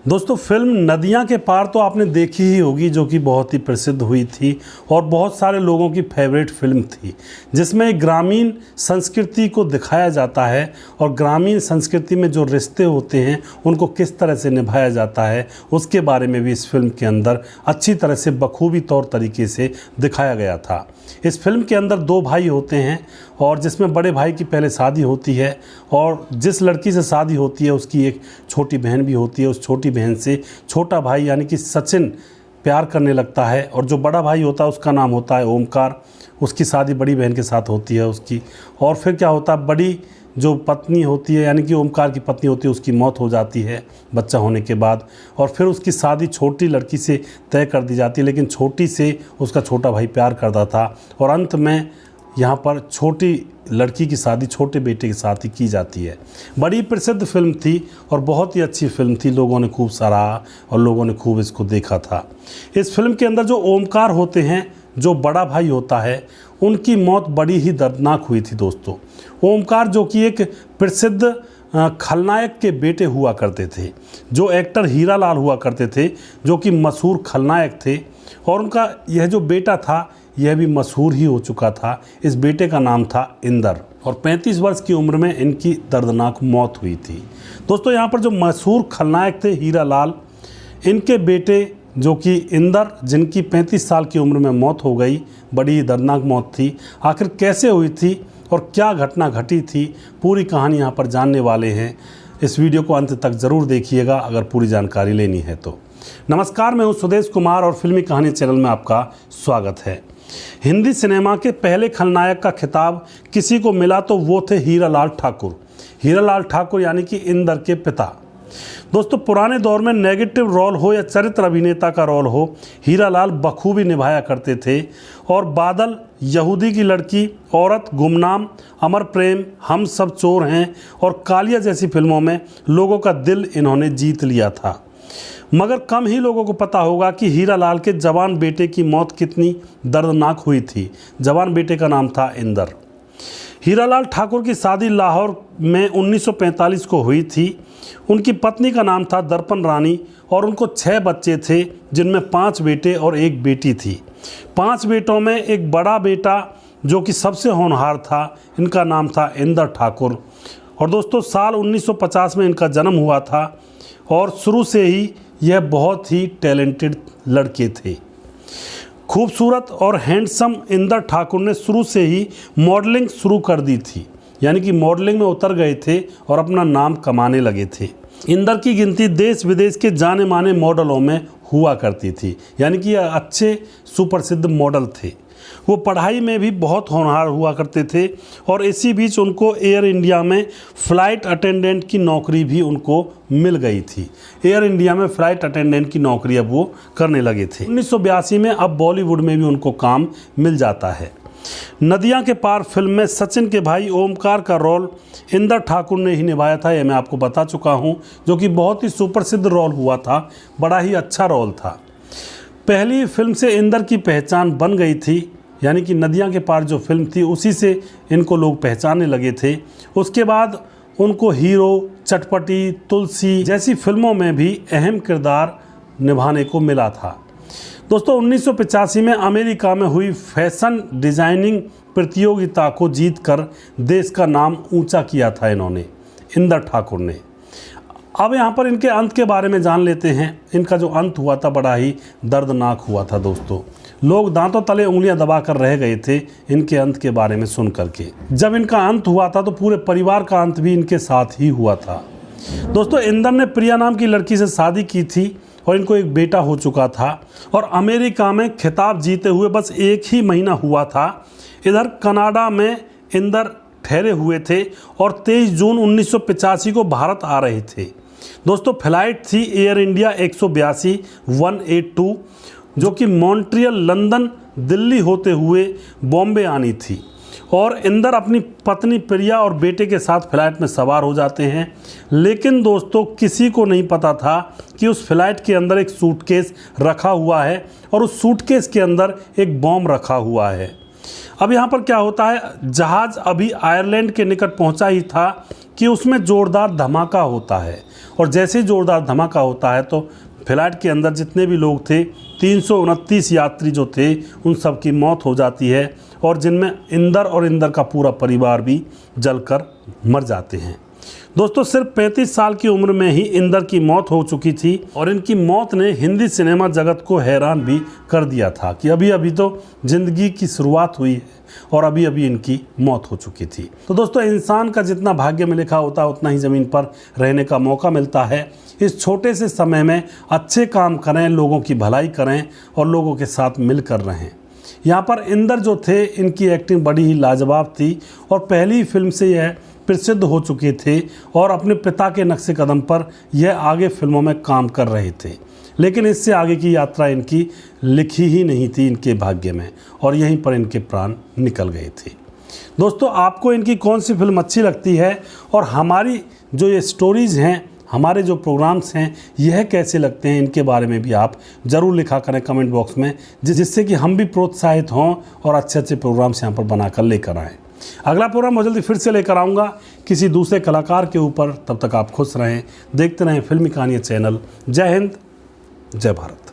दोस्तों फिल्म नदियां के पार तो आपने देखी ही होगी, जो कि बहुत ही प्रसिद्ध हुई थी और बहुत सारे लोगों की फेवरेट फिल्म थी, जिसमें ग्रामीण संस्कृति को दिखाया जाता है और ग्रामीण संस्कृति में जो रिश्ते होते हैं उनको किस तरह से निभाया जाता है उसके बारे में भी इस फिल्म के अंदर अच्छी तरह से बखूबी तौर तरीके से दिखाया गया था। इस फिल्म के अंदर दो भाई होते हैं और जिसमें बड़े भाई की पहले शादी होती है और जिस लड़की से शादी होती है उसकी एक छोटी बहन भी होती है। उस छोटी बहन से छोटा भाई यानी कि सचिन प्यार करने लगता है और जो बड़ा भाई होता है उसका नाम होता है ओमकार। उसकी शादी बड़ी बहन के साथ होती है उसकी। और फिर क्या होता है, बड़ी जो पत्नी होती है यानी कि ओमकार की पत्नी होती है उसकी मौत हो जाती है बच्चा होने के बाद, और फिर उसकी शादी छोटी लड़की से तय कर दी जाती है, लेकिन छोटी से उसका छोटा भाई प्यार करता था और अंत में यहाँ पर छोटी लड़की की शादी छोटे बेटे के साथ ही की जाती है। बड़ी प्रसिद्ध फिल्म थी और बहुत ही अच्छी फिल्म थी, लोगों ने खूब सराहा और लोगों ने खूब इसको देखा था। इस फिल्म के अंदर जो ओमकार होते हैं, जो बड़ा भाई होता है, उनकी मौत बड़ी ही दर्दनाक हुई थी दोस्तों। ओमकार जो कि एक प्रसिद्ध खलनायक के बेटे हुआ करते थे, जो एक्टर हीरा लाल हुआ करते थे, जो कि मशहूर खलनायक थे, और उनका यह जो बेटा था यह भी मशहूर ही हो चुका था। इस बेटे का नाम था इंदर और 35 वर्ष की उम्र में इनकी दर्दनाक मौत हुई थी। दोस्तों यहाँ पर जो मशहूर खलनायक थे हीरा लाल, इनके बेटे जो कि इंदर, जिनकी 35 साल की उम्र में मौत हो गई, बड़ी ही दर्दनाक मौत थी। आखिर कैसे हुई थी और क्या घटना घटी थी, पूरी कहानी यहाँ पर जानने वाले हैं। इस वीडियो को अंत तक ज़रूर देखिएगा अगर पूरी जानकारी लेनी है तो। नमस्कार, मैं हूँ सुदेश कुमार और फिल्मी कहानी चैनल में आपका स्वागत है। हिंदी सिनेमा के पहले खलनायक का खिताब किसी को मिला तो वो थे हीरा लाल ठाकुर। हीरा लाल ठाकुर यानी कि इंदर के पिता। दोस्तों पुराने दौर में नेगेटिव रोल हो या चरित्र अभिनेता का रोल हो, हीरा लाल बखूबी निभाया करते थे। और बादल, यहूदी की लड़की, औरत, गुमनाम, अमर प्रेम, हम सब चोर हैं और कालिया जैसी फिल्मों में लोगों का दिल इन्होंने जीत लिया था। मगर कम ही लोगों को पता होगा कि हीरा लाल के जवान बेटे की मौत कितनी दर्दनाक हुई थी। जवान बेटे का नाम था इंदर। हीरा लाल ठाकुर की शादी लाहौर में 1945 को हुई थी। उनकी पत्नी का नाम था दर्पण रानी और उनको 6 बच्चे थे, जिनमें 5 बेटे और 1 बेटी थी। 5 बेटों में एक बड़ा बेटा जो कि सबसे होनहार था, इनका नाम था इंदर ठाकुर। और दोस्तों साल 1950 में इनका जन्म हुआ था और शुरू से ही यह बहुत ही टैलेंटेड लड़के थे। खूबसूरत और हैंडसम इंदर ठाकुर ने शुरू से ही मॉडलिंग शुरू कर दी थी, यानी कि मॉडलिंग में उतर गए थे और अपना नाम कमाने लगे थे। इंदर की गिनती देश विदेश के जाने माने मॉडलों में हुआ करती थी, यानी कि अच्छे सुप्रसिद्ध मॉडल थे। वो पढ़ाई में भी बहुत होनहार हुआ करते थे और इसी बीच उनको एयर इंडिया में फ़्लाइट अटेंडेंट की नौकरी भी उनको मिल गई थी। एयर इंडिया में फ़्लाइट अटेंडेंट की नौकरी अब वो करने लगे थे। 1982 में अब बॉलीवुड में भी उनको काम मिल जाता है। नदियां के पार फिल्म में सचिन के भाई ओमकार का रोल इंदर ठाकुर ने ही निभाया था, यह मैं आपको बता चुका हूं, जो कि बहुत ही सुप्रसिद्ध रोल हुआ था, बड़ा ही अच्छा रोल था। पहली फिल्म से इंदर की पहचान बन गई थी, यानी कि नदियां के पार जो फिल्म थी उसी से इनको लोग पहचानने लगे थे। उसके बाद उनको हीरो, चटपटी, तुलसी जैसी फिल्मों में भी अहम किरदार निभाने को मिला था। दोस्तों 1985 में अमेरिका में हुई फैशन डिज़ाइनिंग प्रतियोगिता को जीतकर देश का नाम ऊंचा किया था इन्होंने, इंदर ठाकुर ने। अब यहाँ पर इनके अंत के बारे में जान लेते हैं। इनका जो अंत हुआ था बड़ा ही दर्दनाक हुआ था दोस्तों। लोग दांतों तले उंगलियां दबा कर रह गए थे इनके अंत के बारे में सुन करके। जब इनका अंत हुआ था तो पूरे परिवार का अंत भी इनके साथ ही हुआ था। दोस्तों इंदर ने प्रिया नाम की लड़की से शादी की थी और इनको एक बेटा हो चुका था और अमेरिका में खिताब जीते हुए बस 1 ही महीना हुआ था। इधर कनाडा में इंदर ठहरे हुए थे और 23 जून 1985 को भारत आ रहे थे। दोस्तों फ्लाइट थी एयर इंडिया 182 जो कि मॉन्ट्रियल, लंदन, दिल्ली होते हुए बॉम्बे आनी थी। और इंदर अपनी पत्नी प्रिया और बेटे के साथ फ्लाइट में सवार हो जाते हैं। लेकिन दोस्तों किसी को नहीं पता था कि उस फ्लाइट के अंदर एक सूटकेस रखा हुआ है और उस सूटकेस के अंदर एक बॉम्ब रखा हुआ है। अब यहाँ पर क्या होता है, जहाज़ अभी आयरलैंड के निकट पहुँचा ही था कि उसमें ज़ोरदार धमाका होता है और जैसे ही जोरदार धमाका होता है तो फ्लाइट के अंदर जितने भी लोग थे 329 यात्री जो थे उन सब की मौत हो जाती है, और जिनमें इंदर और इंदर का पूरा परिवार भी जलकर मर जाते हैं। दोस्तों, सिर्फ 35 साल की उम्र में ही इंदर की मौत हो चुकी थी, और इनकी मौत ने हिंदी सिनेमा जगत को हैरान भी कर दिया था कि अभी अभी तो ज़िंदगी की शुरुआत हुई है और अभी अभी इनकी मौत हो चुकी थी। तो दोस्तों, इंसान का जितना भाग्य में लिखा होता है उतना ही ज़मीन पर रहने का मौका मिलता है। इस छोटे से समय में अच्छे काम करें, लोगों की भलाई करें और लोगों के साथ मिलकर रहें। यहाँ पर इंदर जो थे, इनकी एक्टिंग बड़ी ही लाजवाब थी और पहली फिल्म से यह प्रसिद्ध हो चुके थे और अपने पिता के नक्शे कदम पर यह आगे फिल्मों में काम कर रहे थे, लेकिन इससे आगे की यात्रा इनकी लिखी ही नहीं थी इनके भाग्य में, और यहीं पर इनके प्राण निकल गए थे। दोस्तों, आपको इनकी कौन सी फिल्म अच्छी लगती है और हमारी जो ये स्टोरीज़ हैं, हमारे जो प्रोग्राम्स हैं, यह कैसे लगते हैं, इनके बारे में भी आप ज़रूर लिखा करें कमेंट बॉक्स में, जिससे कि हम भी प्रोत्साहित हों और अच्छे अच्छे प्रोग्राम्स यहाँ पर बनाकर लेकर आएँ। अगला प्रोग्राम मैं जल्दी फिर से लेकर आऊँगा किसी दूसरे कलाकार के ऊपर। तब तक आप खुश रहें, देखते रहें फिल्मी कहानियाँ चैनल। जय हिंद, जय भारत।